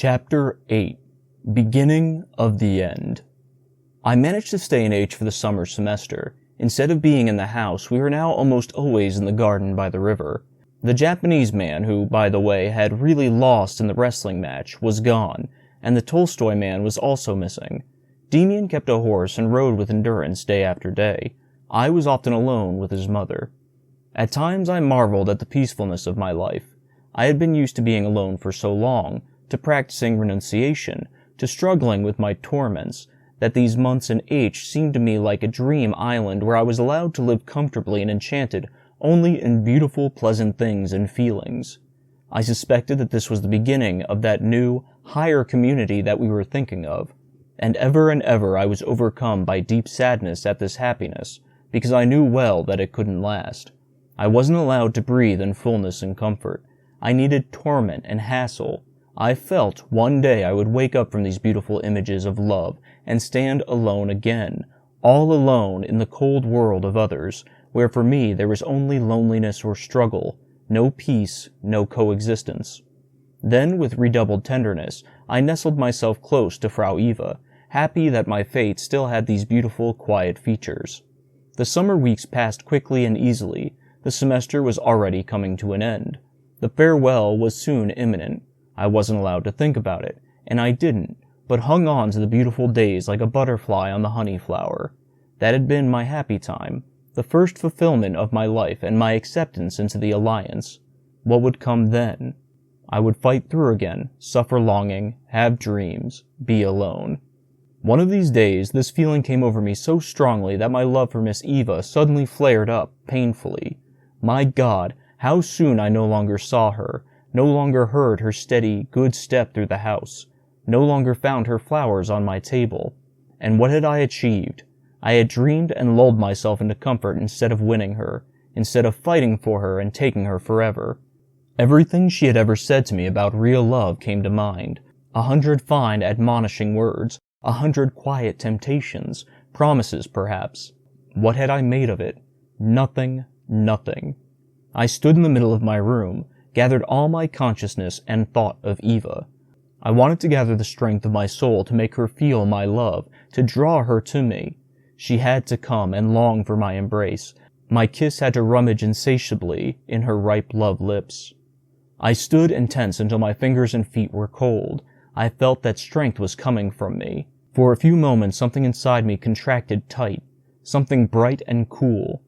Chapter 8. Beginning of the End. I managed to stay in H for the summer semester. Instead of being in the house, we were now almost always in the garden by the river. The Japanese man, who, by the way, had really lost in the wrestling match, was gone, and the Tolstoy man was also missing. Demian kept a horse and rode with endurance day after day. I was often alone with his mother. At times I marveled at the peacefulness of my life. I had been used to being alone for so long, to practicing renunciation, to struggling with my torments, that these months in H seemed to me like a dream island where I was allowed to live comfortably and enchanted only in beautiful, pleasant things and feelings. I suspected that this was the beginning of that new, higher community that we were thinking of, and ever I was overcome by deep sadness at this happiness, because I knew well that it couldn't last. I wasn't allowed to breathe in fullness and comfort. I needed torment and hassle. I felt one day I would wake up from these beautiful images of love and stand alone again, all alone in the cold world of others, where for me there was only loneliness or struggle, no peace, no coexistence. Then, with redoubled tenderness, I nestled myself close to Frau Eva, happy that my fate still had these beautiful, quiet features. The summer weeks passed quickly and easily. The semester was already coming to an end. The farewell was soon imminent. I wasn't allowed to think about it, and I didn't, but hung on to the beautiful days like a butterfly on the honey flower. That had been my happy time, the first fulfillment of my life and my acceptance into the alliance. What would come then? I would fight through again, suffer longing, have dreams, be alone. One of these days, this feeling came over me so strongly that my love for Miss Eva suddenly flared up, painfully. My God, how soon I no longer saw her, no longer heard her steady, good step through the house, no longer found her flowers on my table. And what had I achieved? I had dreamed and lulled myself into comfort instead of winning her, instead of fighting for her and taking her forever. Everything she had ever said to me about real love came to mind. 100 fine, admonishing words, 100 quiet temptations, promises perhaps. What had I made of it? Nothing. I stood in the middle of my room, gathered all my consciousness and thought of Eva. I wanted to gather the strength of my soul to make her feel my love, to draw her to me. She had to come and long for my embrace. My kiss had to rummage insatiably in her ripe love lips. I stood intense until my fingers and feet were cold. I felt that strength was coming from me. For a few moments something inside me contracted tight, something bright and cool.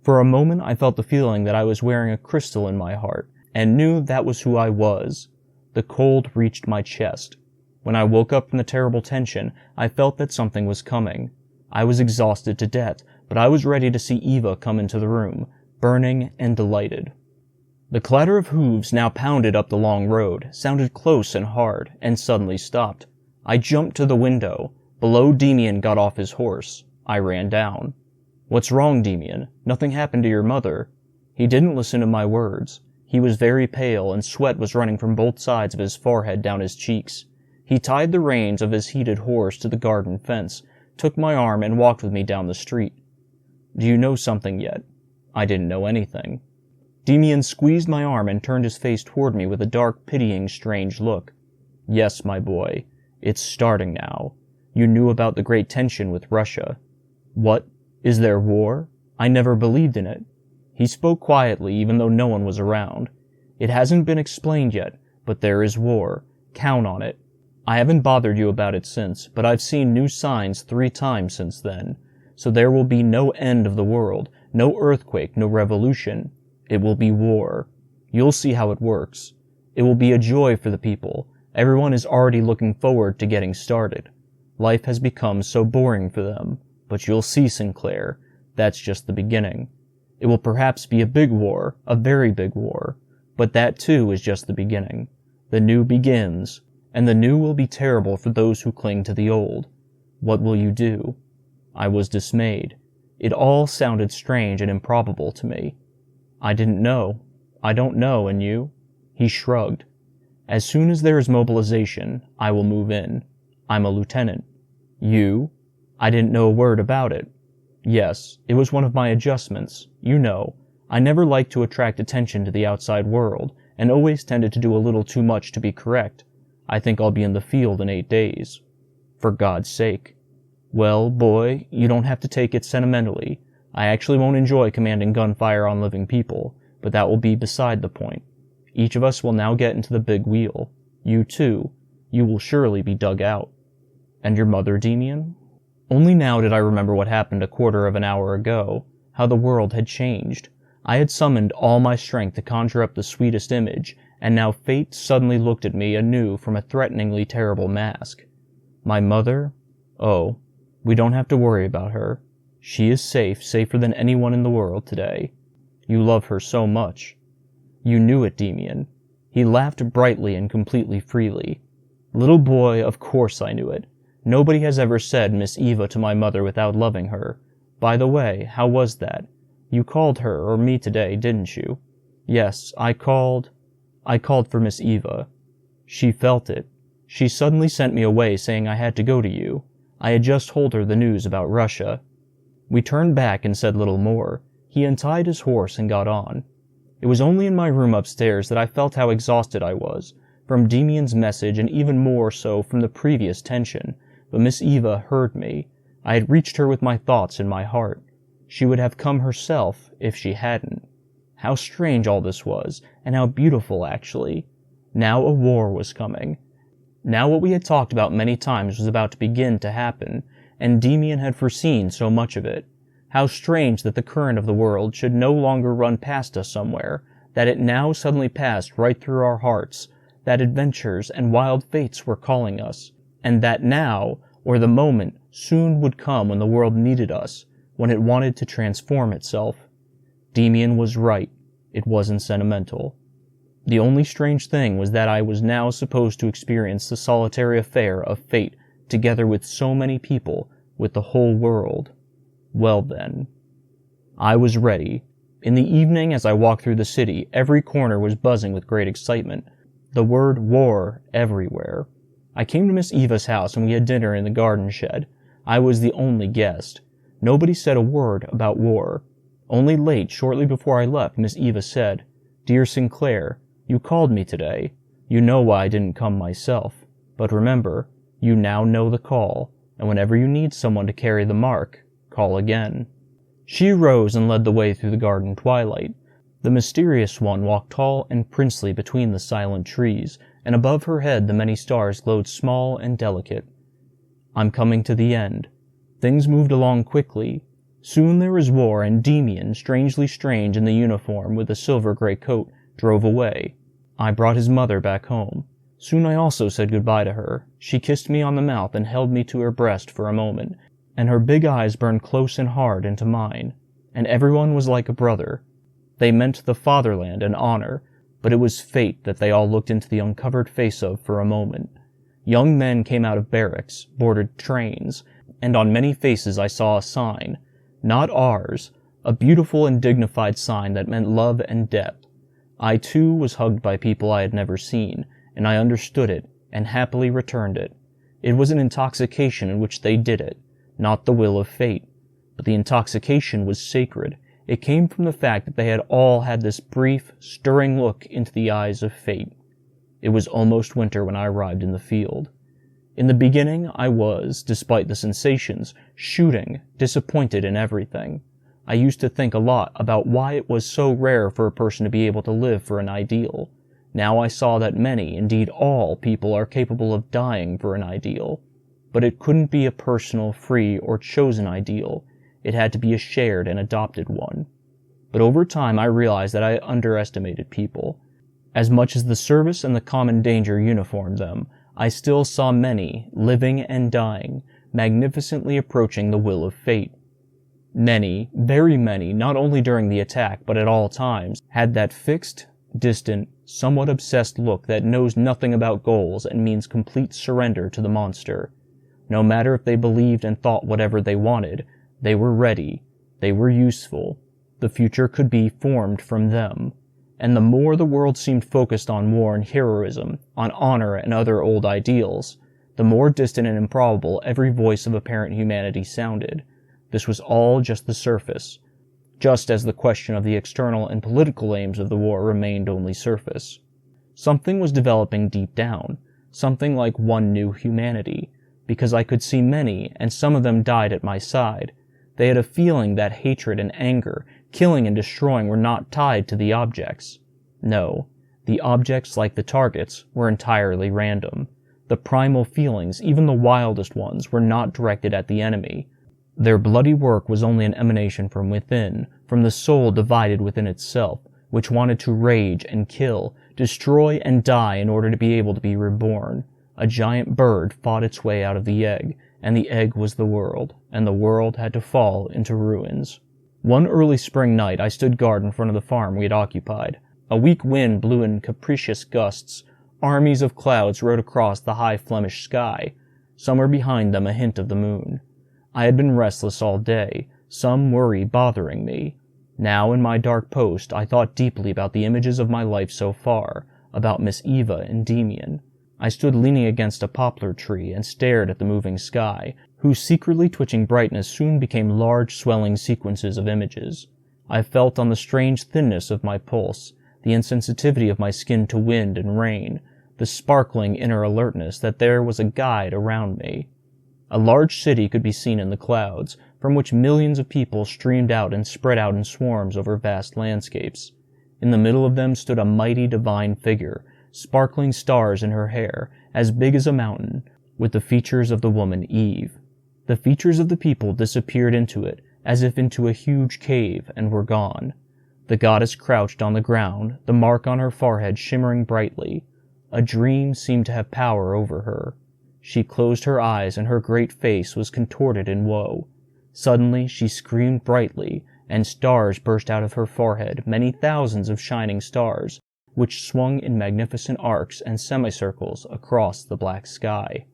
For a moment I felt the feeling that I was wearing a crystal in my heart, and knew that was who I was. The cold reached my chest. When I woke up from the terrible tension, I felt that something was coming. I was exhausted to death, but I was ready to see Eva come into the room, burning and delighted. The clatter of hooves now pounded up the long road, sounded close and hard, and suddenly stopped. I jumped to the window. Below, Demian got off his horse. I ran down. "What's wrong, Demian? Nothing happened to your mother." He didn't listen to my words. He was very pale, and sweat was running from both sides of his forehead down his cheeks. He tied the reins of his heated horse to the garden fence, took my arm, and walked with me down the street. "Do you know something yet?" I didn't know anything. Demian squeezed my arm and turned his face toward me with a dark, pitying, strange look. "Yes, my boy. It's starting now. You knew about the great tension with Russia." "What? Is there war? I never believed in it." He spoke quietly, even though no one was around. "It hasn't been explained yet, but there is war. Count on it. I haven't bothered you about it since, but I've seen new signs 3 times since then. So there will be no end of the world, no earthquake, no revolution. It will be war. You'll see how it works. It will be a joy for the people. Everyone is already looking forward to getting started. Life has become so boring for them. But you'll see, Sinclair, that's just the beginning. It will perhaps be a big war, a very big war, but that too is just the beginning. The new begins, and the new will be terrible for those who cling to the old. What will you do?" I was dismayed. It all sounded strange and improbable to me. "I didn't know. I don't know, and you?" He shrugged. "As soon as there is mobilization, I will move in. I'm a lieutenant." "You?" I didn't know a word about it. "Yes, it was one of my adjustments. You know, I never liked to attract attention to the outside world, and always tended to do a little too much to be correct. I think I'll be in the field in 8 days. For God's sake. Well, boy, you don't have to take it sentimentally. I actually won't enjoy commanding gunfire on living people, but that will be beside the point. Each of us will now get into the big wheel. You too. You will surely be dug out. And your mother, Demian? Only now did I remember what happened a quarter of an hour ago, how the world had changed. I had summoned all my strength to conjure up the sweetest image, and now fate suddenly looked at me anew from a threateningly terrible mask. My mother? Oh, we don't have to worry about her. She is safe, safer than anyone in the world today. You love her so much. You knew it, Demian. He laughed brightly and completely freely. Little boy, of course I knew it. Nobody has ever said Miss Eva to my mother without loving her. By the way, how was that? You called her or me today, didn't you? Yes, I called for Miss Eva. She felt it. She suddenly sent me away saying I had to go to you. I had just told her the news about Russia. We turned back and said little more. He untied his horse and got on. It was only in my room upstairs that I felt how exhausted I was, from Demian's message and even more so from the previous tension, but Miss Eva heard me. I had reached her with my thoughts in my heart. She would have come herself if she hadn't. How strange all this was, and how beautiful actually. Now a war was coming. Now what we had talked about many times was about to begin to happen, and Demian had foreseen so much of it. How strange that the current of the world should no longer run past us somewhere, that it now suddenly passed right through our hearts, that adventures and wild fates were calling us, and that now, or the moment, soon would come when the world needed us, when it wanted to transform itself. Demian was right. It wasn't sentimental. The only strange thing was that I was now supposed to experience the solitary affair of fate together with so many people, with the whole world. Well then. I was ready. In the evening, as I walked through the city, every corner was buzzing with great excitement. The word war everywhere. I came to Miss Eva's house and we had dinner in the garden shed. I was the only guest. Nobody said a word about war. Only late, shortly before I left, Miss Eva said, "Dear Sinclair, you called me today. You know why I didn't come myself. But remember, you now know the call, and whenever you need someone to carry the mark, call again." She rose and led the way through the garden twilight. The mysterious one walked tall and princely between the silent trees, and above her head the many stars glowed small and delicate. I'm coming to the end. Things moved along quickly. Soon there was war, and Demian, strangely strange in the uniform with the silver-gray coat, drove away. I brought his mother back home. Soon I also said goodbye to her. She kissed me on the mouth and held me to her breast for a moment, and her big eyes burned close and hard into mine. And everyone was like a brother. They meant the fatherland and honor, but it was fate that they all looked into the uncovered face of for a moment. Young men came out of barracks, boarded trains, and on many faces I saw a sign, not ours, a beautiful and dignified sign that meant love and depth. I too was hugged by people I had never seen, and I understood it, and happily returned it. It was an intoxication in which they did it, not the will of fate, but the intoxication was sacred. It came from the fact that they had all had this brief, stirring look into the eyes of fate. It was almost winter when I arrived in the field. In the beginning, I was, despite the sensations, shooting, disappointed in everything. I used to think a lot about why it was so rare for a person to be able to live for an ideal. Now I saw that many, indeed all, people are capable of dying for an ideal. But it couldn't be a personal, free, or chosen ideal. It had to be a shared and adopted one. But over time I realized that I underestimated people. As much as the service and the common danger uniformed them, I still saw many, living and dying, magnificently approaching the will of fate. Many, very many, not only during the attack but at all times, had that fixed, distant, somewhat obsessed look that knows nothing about goals and means complete surrender to the monster. No matter if they believed and thought whatever they wanted, they were ready, they were useful, the future could be formed from them. And the more the world seemed focused on war and heroism, on honor and other old ideals, the more distant and improbable every voice of apparent humanity sounded. This was all just the surface, just as the question of the external and political aims of the war remained only surface. Something was developing deep down. something like one knew humanity, because I could see many, and some of them died at my side. They had a feeling that hatred and anger, killing and destroying were not tied to the objects. No, the objects, like the targets, were entirely random. The primal feelings, even the wildest ones, were not directed at the enemy. Their bloody work was only an emanation from within, from the soul divided within itself, which wanted to rage and kill, destroy and die in order to be able to be reborn. A giant bird fought its way out of the egg, and the egg was the world, and the world had to fall into ruins. One early spring night I stood guard in front of the farm we had occupied. A weak wind blew in capricious gusts. Armies of clouds rode across the high Flemish sky. Somewhere behind them a hint of the moon. I had been restless all day, some worry bothering me. Now in my dark post I thought deeply about the images of my life so far, about Miss Eva and Demian. I stood leaning against a poplar tree and stared at the moving sky, whose secretly twitching brightness soon became large swelling sequences of images. I felt on the strange thinness of my pulse, the insensitivity of my skin to wind and rain, the sparkling inner alertness that there was a guide around me. A large city could be seen in the clouds, from which millions of people streamed out and spread out in swarms over vast landscapes. In the middle of them stood a mighty divine figure, sparkling stars in her hair, as big as a mountain, with the features of the woman Eve. The features of the people disappeared into it, as if into a huge cave, and were gone. The goddess crouched on the ground, the mark on her forehead shimmering brightly. A dream seemed to have power over her. She closed her eyes, and her great face was contorted in woe. Suddenly she screamed brightly, and stars burst out of her forehead, many thousands of shining stars, which swung in magnificent arcs and semicircles across the black sky.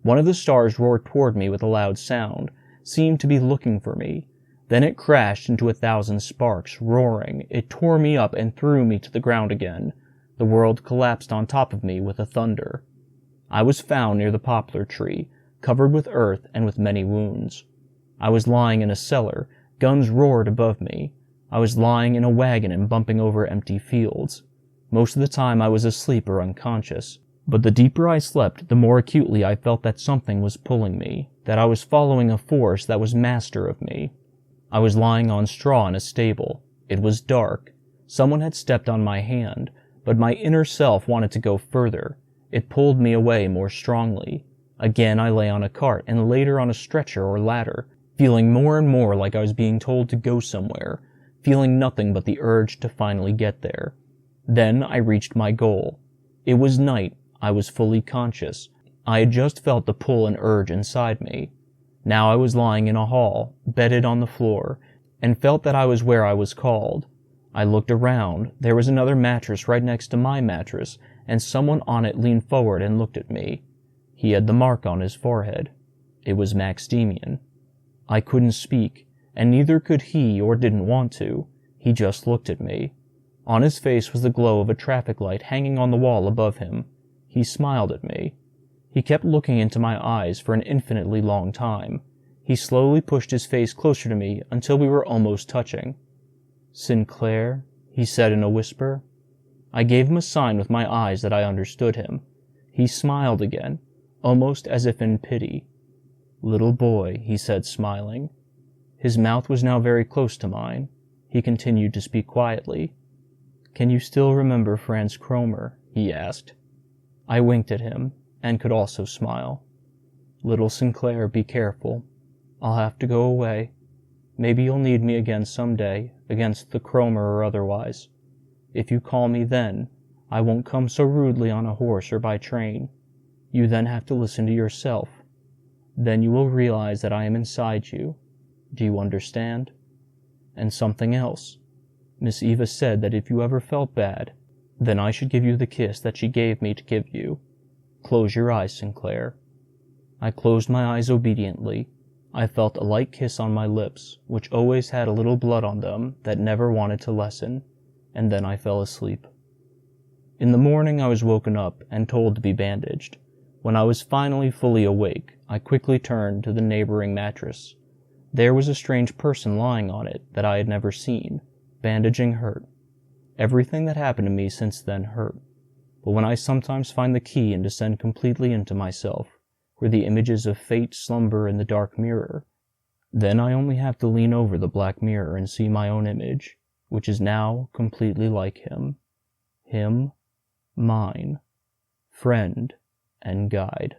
One of the stars roared toward me with a loud sound, seemed to be looking for me. Then it crashed into 1,000 sparks, roaring. It tore me up and threw me to the ground again. The world collapsed on top of me with a thunder. I was found near the poplar tree, covered with earth and with many wounds. I was lying in a cellar. Guns roared above me. I was lying in a wagon and bumping over empty fields. Most of the time I was asleep or unconscious, but the deeper I slept, the more acutely I felt that something was pulling me, that I was following a force that was master of me. I was lying on straw in a stable. It was dark. Someone had stepped on my hand, but my inner self wanted to go further. It pulled me away more strongly. Again I lay on a cart, and later on a stretcher or ladder, feeling more and more like I was being told to go somewhere, feeling nothing but the urge to finally get there. Then I reached my goal. It was night. I was fully conscious. I had just felt the pull and urge inside me. Now I was lying in a hall, bedded on the floor, and felt that I was where I was called. I looked around. There was another mattress right next to my mattress, and someone on it leaned forward and looked at me. He had the mark on his forehead. It was Max Demian. I couldn't speak, and neither could he or didn't want to. He just looked at me. On his face was the glow of a traffic light hanging on the wall above him. He smiled at me. He kept looking into my eyes for an infinitely long time. He slowly pushed his face closer to me until we were almost touching. "Sinclair," he said in a whisper. I gave him a sign with my eyes that I understood him. He smiled again, almost as if in pity. "Little boy," he said, smiling. His mouth was now very close to mine. He continued to speak quietly. "Can you still remember Franz Kromer?" he asked. I winked at him, and could also smile. "Little Sinclair, be careful. I'll have to go away. Maybe you'll need me again someday, against the Kromer or otherwise. If you call me then, I won't come so rudely on a horse or by train. You then have to listen to yourself. Then you will realize that I am inside you. Do you understand? And something else. Miss Eva said that if you ever felt bad, then I should give you the kiss that she gave me to give you. Close your eyes, Sinclair." I closed my eyes obediently. I felt a light kiss on my lips, which always had a little blood on them that never wanted to lessen, and then I fell asleep. In the morning I was woken up and told to be bandaged. When I was finally fully awake, I quickly turned to the neighboring mattress. There was a strange person lying on it that I had never seen. Bandaging hurt. Everything that happened to me since then hurt. But when I sometimes find the key and descend completely into myself, where the images of fate slumber in the dark mirror, then I only have to lean over the black mirror and see my own image, which is now completely like him, mine, friend and guide.